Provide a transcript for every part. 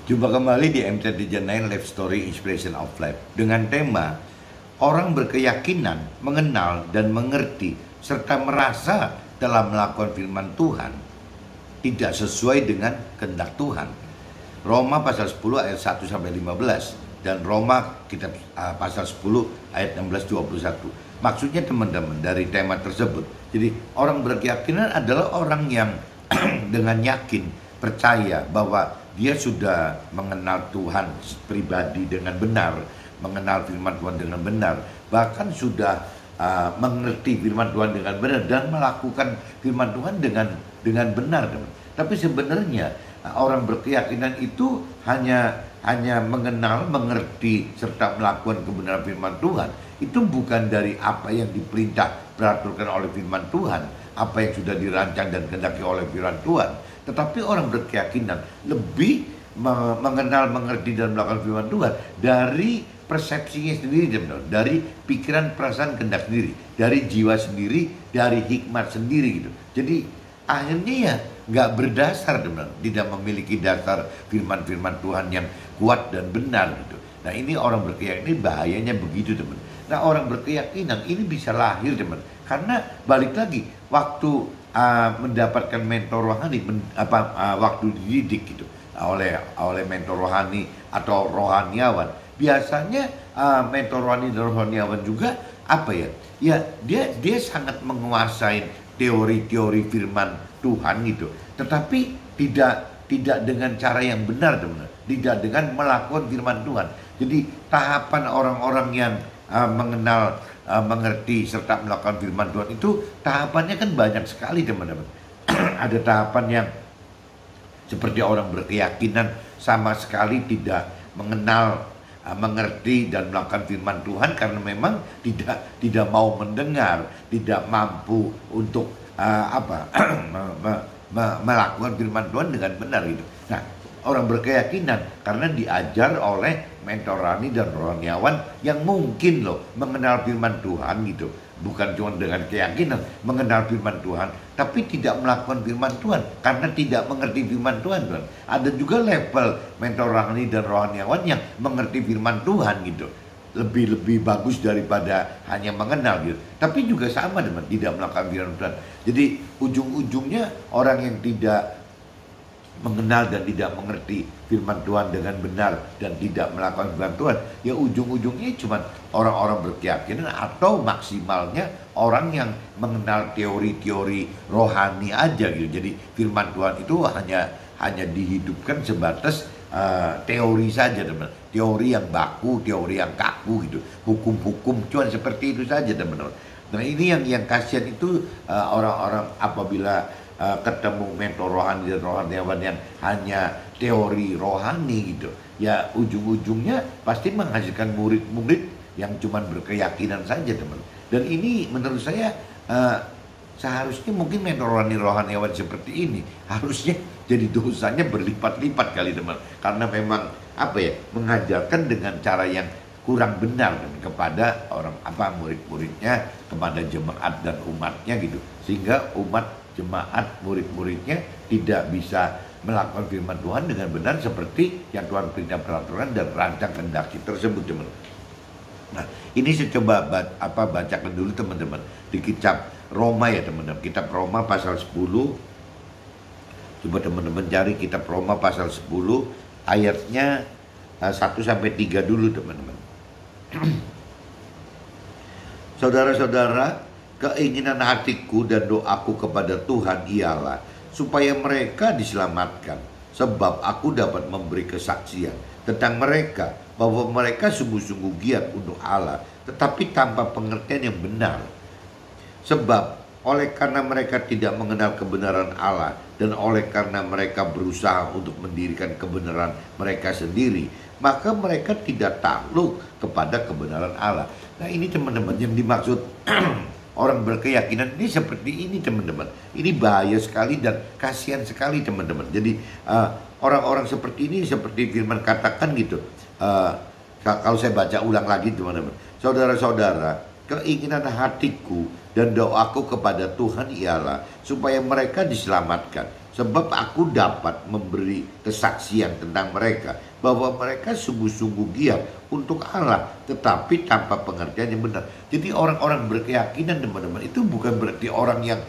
Jumpa kembali di MT39 Life Story Inspiration of Life dengan tema orang berkeyakinan, mengenal dan mengerti serta merasa dalam melakukan firman Tuhan tidak sesuai dengan kehendak Tuhan. Roma pasal 10 ayat 1 sampai 15 dan Roma kitab pasal 10 ayat 16-21. Maksudnya teman-teman dari tema tersebut. Jadi orang berkeyakinan adalah orang yang dengan yakin percaya bahwa dia sudah mengenal Tuhan pribadi dengan benar, mengenal firman Tuhan dengan benar, bahkan sudah mengerti firman Tuhan dengan benar dan melakukan firman Tuhan dengan benar, teman. Tapi sebenarnya orang berkeyakinan itu hanya mengenal, mengerti serta melakukan kebenaran firman Tuhan. Itu bukan dari apa yang diperintah, peraturan oleh firman Tuhan, apa yang sudah dirancang dan kehendaki oleh firman Tuhan. Tetapi orang berkeyakinan lebih mengenal, mengerti dan melakukan firman Tuhan dari persepsinya sendiri, dari pikiran, perasaan, kehendak sendiri, dari jiwa sendiri, dari hikmat sendiri gitu. Jadi akhirnya ya nggak berdasar, teman, tidak memiliki dasar firman-firman Tuhan yang kuat dan benar gitu. Nah ini orang berkeyakinan, bahayanya begitu, teman. Nah orang berkeyakinan ini bisa lahir, teman, karena balik lagi waktu mendapatkan mentor rohani, waktu dididik gitu oleh mentor rohani atau rohaniawan. Biasanya mentor rohani dan rohaniawan juga ya dia sangat menguasai teori-teori firman Tuhan gitu, tetapi tidak dengan cara yang benar, teman, tidak dengan melakukan firman Tuhan. Jadi tahapan orang-orang yang mengenal, mengerti serta melakukan firman Tuhan itu tahapannya kan banyak sekali, teman-teman. Ada tahapan yang seperti orang berkeyakinan sama sekali tidak mengenal, mengerti dan melakukan firman Tuhan karena memang tidak mau mendengar, tidak mampu untuk melakukan firman Tuhan dengan benar gitu. Nah, orang berkeyakinan karena diajar oleh mentor rohani dan rohaniawan yang mungkin mengenal firman Tuhan gitu, bukan cuma dengan keyakinan mengenal firman Tuhan, tapi tidak melakukan firman Tuhan karena tidak mengerti firman Tuhan. Ada juga level mentor rohani dan rohaniawan yang mengerti firman Tuhan gitu, lebih bagus daripada hanya mengenal gitu, tapi juga sama, teman, tidak melakukan firman Tuhan. Jadi ujung-ujungnya orang yang tidak mengenal dan tidak mengerti firman Tuhan dengan benar dan tidak melakukan firman Tuhan, ya ujung-ujungnya cuma orang-orang berkeyakinan atau maksimalnya orang yang mengenal teori-teori rohani aja gitu. Jadi firman Tuhan itu hanya dihidupkan sebatas teori saja, teman. Teori yang baku, teori yang kaku gitu. Hukum-hukum cuma seperti itu saja, teman. Nah ini yang kasihan itu orang-orang apabila ketemu mentor rohani dan rohaniawan yang hanya teori rohani gitu, ya ujung-ujungnya pasti menghasilkan murid-murid yang cuma berkeyakinan saja, teman. Dan ini menurut saya seharusnya mungkin mentor rohaniawan seperti ini harusnya jadi dosanya berlipat-lipat kali, teman, karena memang mengajarkan dengan cara yang kurang benar kepada orang murid-muridnya, kepada jemaat dan umatnya gitu, sehingga umat, jemaat, murid-muridnya tidak bisa melakukan firman Tuhan dengan benar seperti yang Tuhan perintah, peraturan dan rancang kehendaki tersebut, teman. Nah ini saya coba bacakan dulu, teman-teman, di kitab Roma ya, teman-teman. Kitab Roma pasal 10. Coba teman-teman cari kitab Roma pasal 10 ayatnya 1 sampai 3 dulu, teman-teman. Saudara-saudara, keinginan hatiku dan doaku kepada Tuhan ialah supaya mereka diselamatkan, sebab aku dapat memberi kesaksian tentang mereka bahwa mereka sungguh-sungguh giat untuk Allah, tetapi tanpa pengertian yang benar. Sebab oleh karena mereka tidak mengenal kebenaran Allah dan oleh karena mereka berusaha untuk mendirikan kebenaran mereka sendiri, maka mereka tidak takluk kepada kebenaran Allah. Nah ini, teman-teman, yang dimaksud orang berkeyakinan ini seperti ini, teman-teman. Ini bahaya sekali dan kasihan sekali, teman-teman. Jadi orang-orang seperti ini, seperti firman katakan gitu. Kalau saya baca ulang lagi, teman-teman. Saudara-saudara, keinginan hatiku dan doaku kepada Tuhan ialah supaya mereka diselamatkan, sebab aku dapat memberi kesaksian tentang mereka bahwa mereka sungguh-sungguh giat untuk Allah, tetapi tanpa pengertian yang benar. Jadi orang-orang berkeyakinan, teman-teman, itu bukan berarti orang yang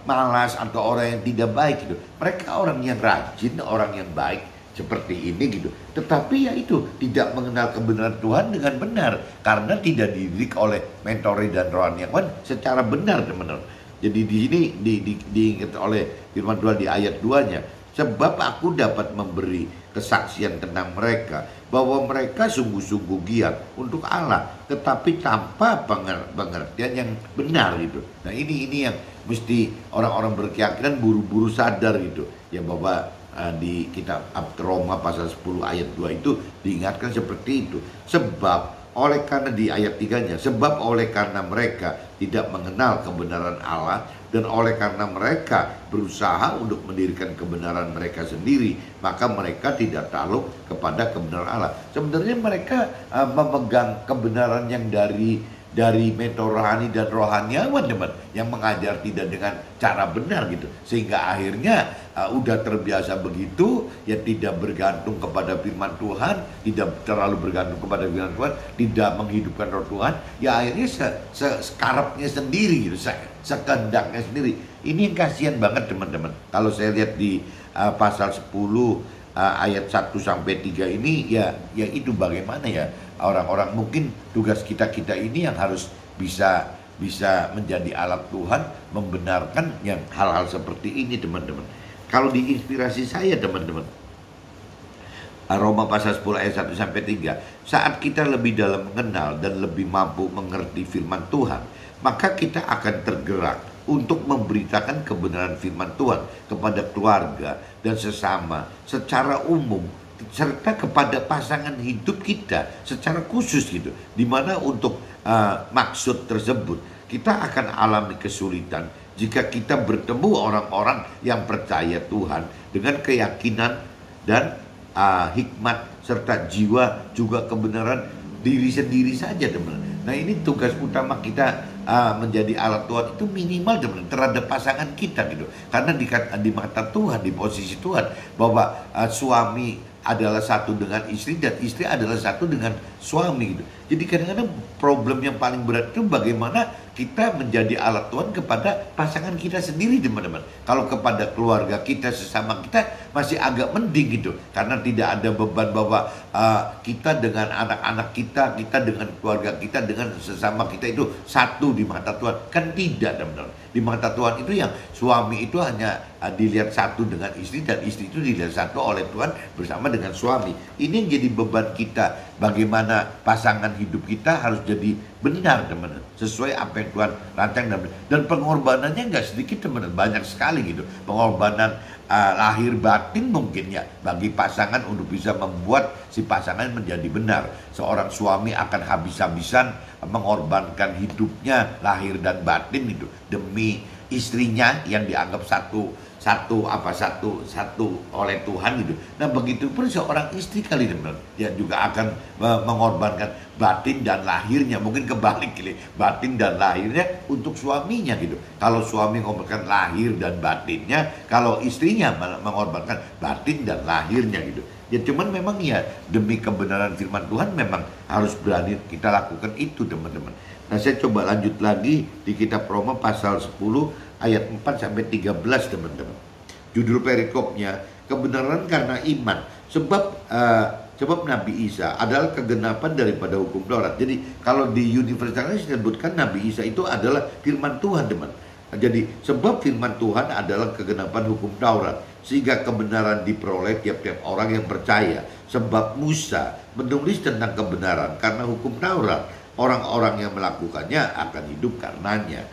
malas atau orang yang tidak baik gitu. Mereka orang yang rajin, orang yang baik seperti ini gitu. Tetapi ya itu tidak mengenal kebenaran Tuhan dengan benar karena tidak dididik oleh mentori dan rohaniawan secara benar, teman-teman. Jadi di sini diingat oleh firman Tuhan di ayat 2-nya, sebab aku dapat memberi kesaksian tentang mereka bahwa mereka sungguh-sungguh giat untuk Allah, tetapi tanpa pengertian yang benar gitu. Nah ini yang mesti orang-orang berkeyakinan buru-buru sadar gitu ya, bahwa di kitab Roma pasal 10 ayat 2 itu diingatkan seperti itu. Sebab oleh karena di ayat 3-nya, sebab oleh karena mereka tidak mengenal kebenaran Allah dan oleh karena mereka berusaha untuk mendirikan kebenaran mereka sendiri, maka mereka tidak takluk kepada kebenaran Allah. Sebenarnya mereka memegang kebenaran yang dari mentor rohani dan rohaniawan, teman, yang mengajar tidak dengan cara benar gitu, sehingga akhirnya udah terbiasa begitu ya, tidak bergantung kepada firman Tuhan, tidak terlalu bergantung kepada firman Tuhan, tidak menghidupkan roh Tuhan, ya akhirnya sekarapnya sendiri gitu, sekendaknya sendiri. Ini yang kasihan banget, teman-teman. Kalau saya lihat di pasal 10 ayat 1 sampai 3 ini ya itu bagaimana ya orang-orang, mungkin tugas kita ini yang harus bisa menjadi alat Tuhan membenarkan yang hal-hal seperti ini, teman-teman. Kalau diinspirasi saya, teman-teman, Roma pasal 10 ayat 1 sampai 3, saat kita lebih dalam mengenal dan lebih mampu mengerti firman Tuhan, maka kita akan tergerak untuk memberitakan kebenaran firman Tuhan kepada keluarga dan sesama secara umum, serta kepada pasangan hidup kita secara khusus gitu. Dimana untuk maksud tersebut kita akan alami kesulitan jika kita bertemu orang-orang yang percaya Tuhan dengan keyakinan dan hikmat serta jiwa juga kebenaran diri sendiri saja, teman. Nah ini tugas utama kita menjadi alat Tuhan itu minimal, teman, terhadap pasangan kita gitu. Karena di mata Tuhan, di posisi Tuhan, bahwa suami adalah satu dengan istri dan istri adalah satu dengan suami gitu. Jadi kadang-kadang problem yang paling berat itu bagaimana kita menjadi alat Tuhan kepada pasangan kita sendiri, teman-teman. Kalau kepada keluarga kita, sesama kita masih agak mending gitu, karena tidak ada beban bahwa kita dengan anak-anak kita dengan keluarga kita, dengan sesama kita itu satu di mata Tuhan. Kan tidak, teman-teman. Di mata Tuhan itu yang suami itu hanya dilihat satu dengan istri, dan istri itu dilihat satu oleh Tuhan bersama dengan suami. Ini yang jadi beban kita, bagaimana pasangan hidup kita harus jadi benar, teman-teman, sesuai apa yang Tuhan rancang. Dan pengorbanannya nggak sedikit, teman-teman, banyak sekali gitu. Pengorbanan lahir batin mungkin ya bagi pasangan untuk bisa membuat si pasangan menjadi benar. Seorang suami akan habis-habisan mengorbankan hidupnya lahir dan batin itu demi istrinya yang dianggap satu oleh Tuhan gitu. Nah begitu pun seorang istri kali, teman, ya juga akan mengorbankan batin dan lahirnya, mungkin kebalik gitu, batin dan lahirnya untuk suaminya gitu. Kalau suami mengorbankan lahir dan batinnya, kalau istrinya mengorbankan batin dan lahirnya gitu. Ya cuman memang ya demi kebenaran firman Tuhan memang harus berani kita lakukan itu, teman-teman. Nah saya coba lanjut lagi di kitab Roma pasal 10 ayat 4 sampai 13, teman-teman. Judul perikopnya kebenaran karena iman. Sebab Nabi Isa adalah kegenapan daripada hukum Taurat. Jadi kalau di Universalis disebutkan Nabi Isa itu adalah firman Tuhan, teman. Jadi sebab firman Tuhan adalah kegenapan hukum Taurat, sehingga kebenaran diperoleh tiap-tiap orang yang percaya. Sebab Musa menulis tentang kebenaran karena hukum Taurat, orang-orang yang melakukannya akan hidup karenanya.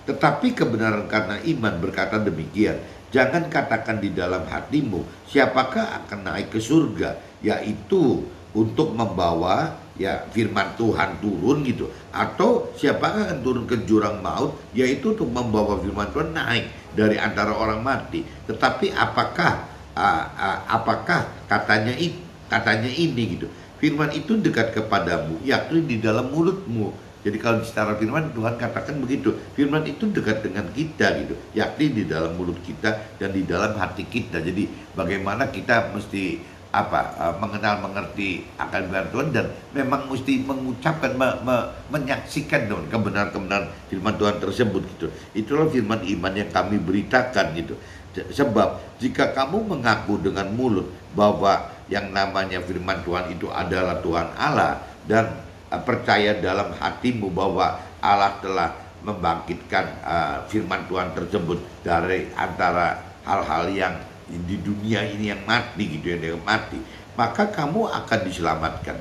Tetapi kebenaran karena iman berkata demikian, jangan katakan di dalam hatimu, siapakah akan naik ke surga, yaitu untuk membawa ya firman Tuhan turun gitu, atau siapakah akan turun ke jurang maut, yaitu untuk membawa firman Tuhan naik dari antara orang mati. Tetapi apakah katanya ini gitu, firman itu dekat kepadamu, yakni di dalam mulutmu Jadi kalau secara firman Tuhan katakan begitu, firman itu dekat dengan kita gitu, yakni di dalam mulut kita dan di dalam hati kita. Jadi bagaimana kita mesti mengenal mengerti akan firman Tuhan dan memang mesti mengucapkan menyaksikan dengan kebenaran-kebenaran firman Tuhan tersebut gitu. Itulah firman iman yang kami beritakan gitu. Sebab jika kamu mengaku dengan mulut bahwa yang namanya firman Tuhan itu adalah Tuhan Allah dan percaya dalam hatimu bahwa Allah telah membangkitkan firman Tuhan tersebut dari antara hal-hal yang di dunia ini yang mati gitu, yang mati, maka kamu akan diselamatkan.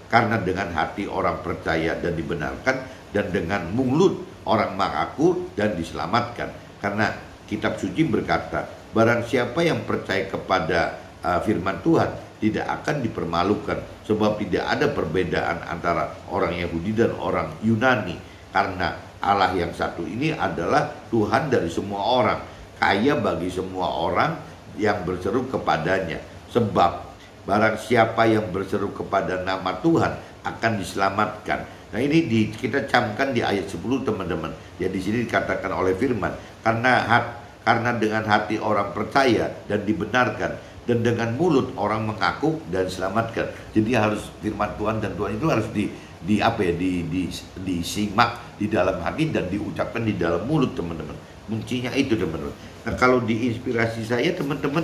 Karena dengan hati orang percaya dan dibenarkan, dan dengan mulut orang mengaku dan diselamatkan. Karena kitab suci berkata, barang siapa yang percaya kepada firman Tuhan tidak akan dipermalukan, sebab tidak ada perbedaan antara orang Yahudi dan orang Yunani, karena Allah yang satu ini adalah Tuhan dari semua orang, kaya bagi semua orang yang berseru kepadanya. Sebab barang siapa yang berseru kepada nama Tuhan akan diselamatkan. Nah ini kita camkan di ayat 10 teman-teman. Ya di sini dikatakan oleh firman, karena dengan hati orang percaya dan dibenarkan, dan dengan mulut orang mengaku dan diselamatkan. Jadi harus firman Tuhan dan Tuhan itu harus disimak di dalam hati dan diucapkan di dalam mulut teman-teman. Kuncinya itu teman-teman. Nah kalau diinspirasi saya teman-teman,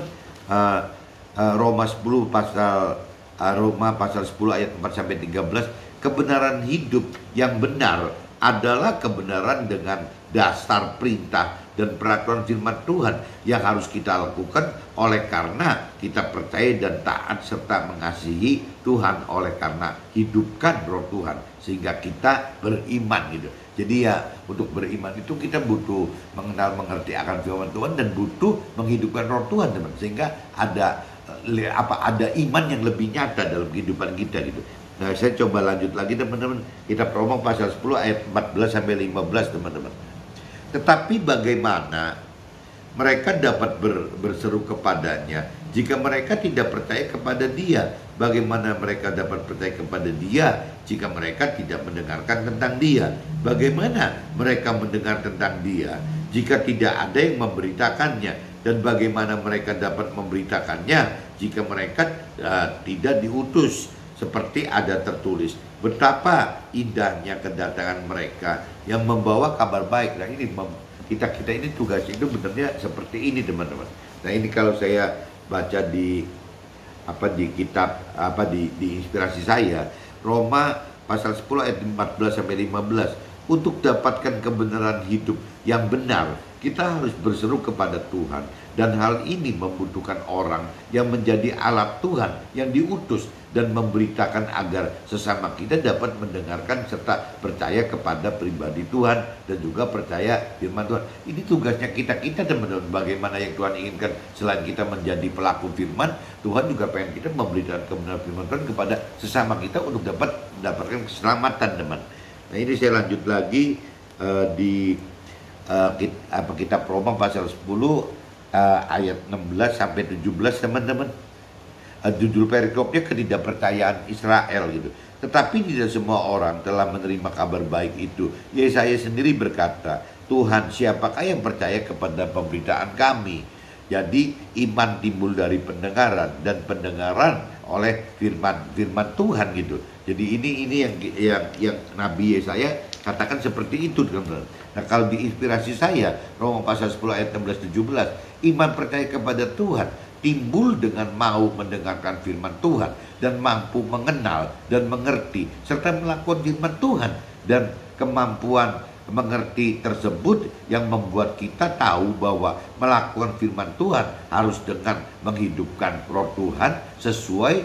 Roma 10 pasal 10 ayat 4 sampai 13, kebenaran hidup yang benar adalah kebenaran dengan dasar perintah dan peraturan firman Tuhan yang harus kita lakukan oleh karena kita percaya dan taat serta mengasihi Tuhan, oleh karena hidupkan roh Tuhan sehingga kita beriman gitu. Jadi ya untuk beriman itu kita butuh mengenal mengerti akan firman Tuhan dan butuh menghidupkan roh Tuhan teman, sehingga ada iman yang lebih nyata dalam kehidupan kita gitu. Nah saya coba lanjut lagi teman-teman, kita Roma pasal 10 ayat 14 sampai 15 teman-teman. Tetapi bagaimana mereka dapat berseru kepadanya jika mereka tidak percaya kepada Dia? Bagaimana mereka dapat percaya kepada Dia jika mereka tidak mendengarkan tentang Dia? Bagaimana mereka mendengar tentang Dia jika tidak ada yang memberitakannya? Dan bagaimana mereka dapat memberitakannya jika mereka tidak diutus? Seperti ada tertulis, betapa indahnya kedatangan mereka yang membawa kabar baik. Nah ini kita ini tugasnya itu benarnya seperti ini teman-teman. Nah ini kalau saya baca di kitab di inspirasi saya, Roma pasal 10 ayat 14 sampai 15, untuk dapatkan kebenaran hidup yang benar kita harus berseru kepada Tuhan, dan hal ini membutuhkan orang yang menjadi alat Tuhan yang diutus dan memberitakan agar sesama kita dapat mendengarkan serta percaya kepada pribadi Tuhan dan juga percaya firman Tuhan. Ini tugasnya kita teman-teman. Bagaimana yang Tuhan inginkan, selain kita menjadi pelaku firman, Tuhan juga pengen kita memberitakan kebenaran firman Tuhan kepada sesama kita untuk dapat mendapatkan keselamatan teman. Nah ini saya lanjut lagi di kitab Roma pasal 10 ayat 16 sampai 17 teman-teman. Judul perikopnya ketidakpercayaan Israel gitu. Tetapi tidak semua orang telah menerima kabar baik itu. Yesaya sendiri berkata, Tuhan, siapakah yang percaya kepada pemberitaan kami? Jadi iman timbul dari pendengaran, dan pendengaran oleh firman Tuhan gitu. Jadi ini yang Nabi Yesaya katakan seperti itu teman-teman. Nah kalau diinspirasi saya, Roma pasal 10 ayat 16-17, iman percaya kepada Tuhan timbul dengan mau mendengarkan firman Tuhan dan mampu mengenal dan mengerti serta melakukan firman Tuhan, dan kemampuan mengerti tersebut yang membuat kita tahu bahwa melakukan firman Tuhan harus dengan menghidupkan roh Tuhan sesuai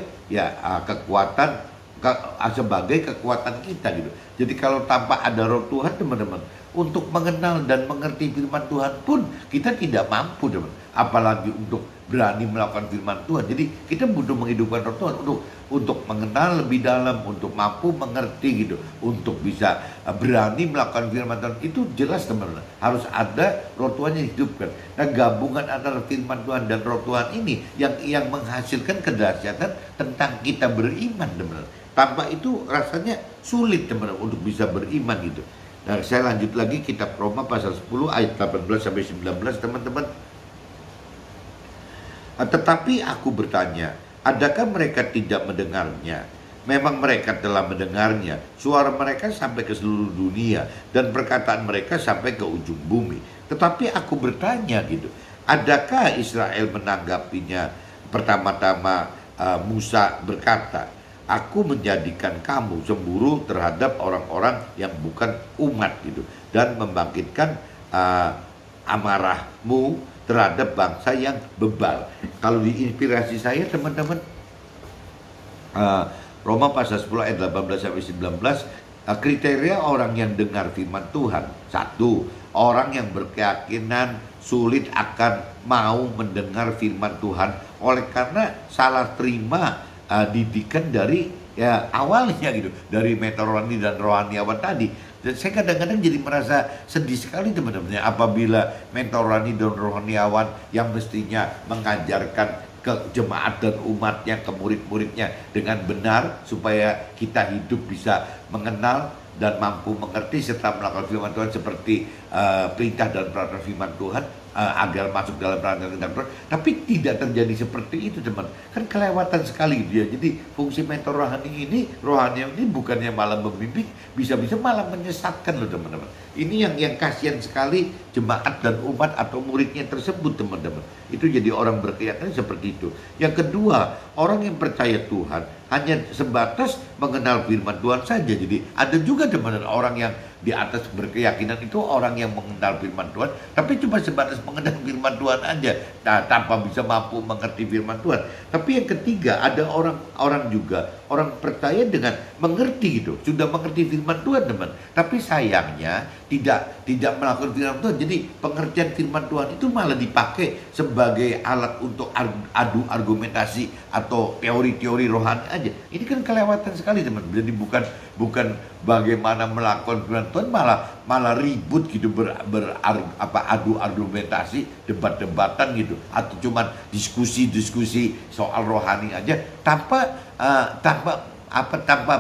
sebagai kekuatan kita gitu. Jadi kalau tanpa ada roh Tuhan teman-teman, untuk mengenal dan mengerti firman Tuhan pun kita tidak mampu teman. Apalagi untuk berani melakukan firman Tuhan. Jadi kita butuh menghidupkan roh Tuhan untuk mengenal lebih dalam, untuk mampu mengerti gitu, untuk bisa berani melakukan firman Tuhan. Itu jelas teman-teman, harus ada roh Tuhan yang hidupkan. Nah, gabungan antara firman Tuhan dan roh Tuhan ini yang menghasilkan kedahsyatan tentang kita beriman teman-teman. Tanpa itu rasanya sulit teman-teman untuk bisa beriman gitu. Nah, saya lanjut lagi kitab Roma pasal 10 ayat 18 sampai 19 teman-teman. Tetapi aku bertanya, adakah mereka tidak mendengarnya? Memang mereka telah mendengarnya. Suara mereka sampai ke seluruh dunia dan perkataan mereka sampai ke ujung bumi. Tetapi aku bertanya gitu, adakah Israel menanggapinya? Pertama-tama Musa berkata, aku menjadikan kamu cemburu terhadap orang-orang yang bukan umat gitu, dan membangkitkan amarahmu terhadap bangsa yang bebal. Kalau diinspirasi saya teman-teman, Roma pasal 10 ayat 18 sampai 19, kriteria orang yang dengar firman Tuhan. Satu, orang yang berkeyakinan sulit akan mau mendengar firman Tuhan oleh karena salah terima didikan dari awalnya gitu, dari meteorologi dan rohaniawan tadi. Dan saya kadang-kadang jadi merasa sedih sekali teman-teman, apabila meteorologi dan rohaniawan yang mestinya mengajarkan ke jemaat dan umatnya, ke murid-muridnya dengan benar supaya kita hidup bisa mengenal dan mampu mengerti serta melakukan firman Tuhan seperti perintah dan peraturan firman Tuhan, agar masuk dalam rancangan Tuhan. Tapi tidak terjadi seperti itu teman, kan kelewatan sekali dia. Jadi fungsi mentor rohani ini bukannya malah membimbing, bisa-bisa malah menyesatkan loh teman-teman. Ini yang kasihan sekali jemaat dan umat atau muridnya tersebut teman-teman. Itu jadi orang berkeyakinan seperti itu. Yang kedua, orang yang percaya Tuhan hanya sebatas mengenal firman Tuhan saja. Jadi ada juga teman-teman orang yang di atas berkeyakinan itu orang yang mengenal firman Tuhan, tapi cuma sebatas mengenal firman Tuhan aja, tanpa bisa mampu mengerti firman Tuhan. Tapi yang ketiga, ada orang juga, orang percaya dengan mengerti gitu, sudah mengerti firman Tuhan teman, tapi sayangnya tidak melakukan firman Tuhan. Jadi pengertian firman Tuhan itu malah dipakai sebagai alat untuk adu argumentasi atau teori-teori rohani aja. Ini kan kelewatan sekali teman. Jadi bukan bagaimana melakukan firman Tuhan, malah ribut gitu, adu argumentasi, debat-debatan gitu, atau cuman diskusi soal rohani aja tanpa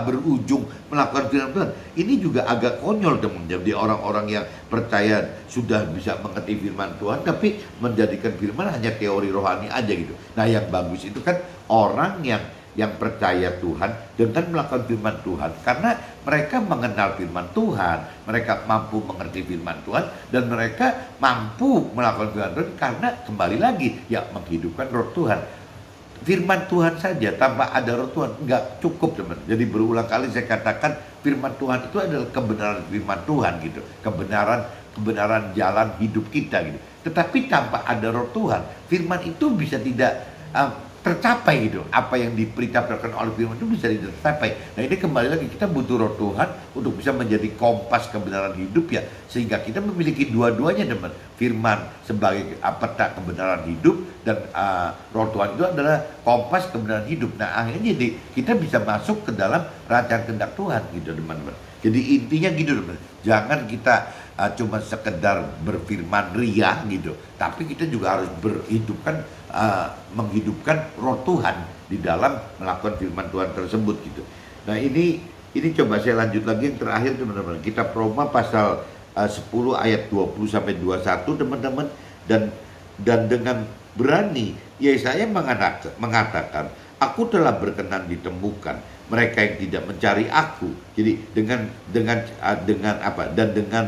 berujung melakukan firman Tuhan. Ini juga agak konyol teman. Jadi orang-orang yang percaya sudah bisa mengerti firman Tuhan, tapi menjadikan firman hanya teori rohani aja gitu. Nah, yang bagus itu kan orang yang percaya Tuhan dengan melakukan firman Tuhan, karena mereka mengenal firman Tuhan, mereka mampu mengerti firman Tuhan, dan mereka mampu melakukan firman Tuhan karena kembali lagi ya menghidupkan roh Tuhan. Firman Tuhan saja tanpa ada roh Tuhan nggak cukup teman. Jadi berulang kali saya katakan firman Tuhan itu adalah kebenaran firman Tuhan gitu, kebenaran jalan hidup kita gitu. Tetapi tanpa ada roh Tuhan, firman itu bisa tidak tercapai gitu. Apa yang diperintahkan oleh firman itu bisa tidak tercapai. Nah, ini kembali lagi kita butuh roh Tuhan untuk bisa menjadi kompas kebenaran hidup ya, sehingga kita memiliki dua-duanya teman. Firman sebagai peta kebenaran hidup, dan roh Tuhan itu adalah kompas kebenaran hidup. Nah, akhirnya jadi kita bisa masuk ke dalam rancangan kehendak Tuhan gitu teman-teman. Jadi intinya gitu teman. Jangan kita cuma sekedar berfirman ria gitu, tapi kita juga harus menghidupkan roh Tuhan di dalam melakukan firman Tuhan tersebut gitu. Nah, ini coba saya lanjut lagi yang terakhir teman-teman. Kitab Roma pasal 10 ayat 20 sampai 21 teman-teman, dan dengan berani Yesaya mengatakan, aku telah berkenan ditemukan mereka yang tidak mencari aku. Jadi dengan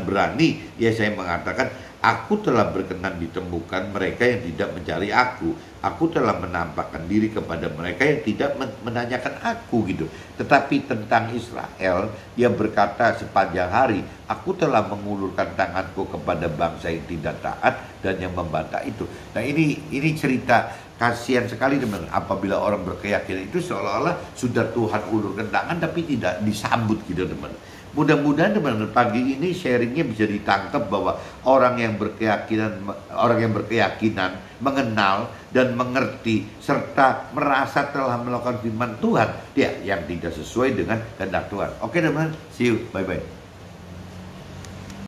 berani Yesaya mengatakan, aku telah berkenan ditemukan mereka yang tidak mencari aku. Aku telah menampakkan diri kepada mereka yang tidak menanyakan aku gitu. Tetapi tentang Israel, ia berkata sepanjang hari, aku telah mengulurkan tanganku kepada bangsa yang tidak taat dan yang membantah itu. Nah, ini cerita kasihan sekali teman, apabila orang berkeyakinan itu seolah-olah sudah Tuhan ulurkan tangan tapi tidak disambut gitu teman. Mudah-mudahan teman-teman pagi ini sharingnya bisa ditangkap bahwa orang yang berkeyakinan mengenal dan mengerti serta merasa telah melakukan firman Tuhan, dia yang tidak sesuai dengan kehendak Tuhan. Oke teman-teman, see you, bye-bye.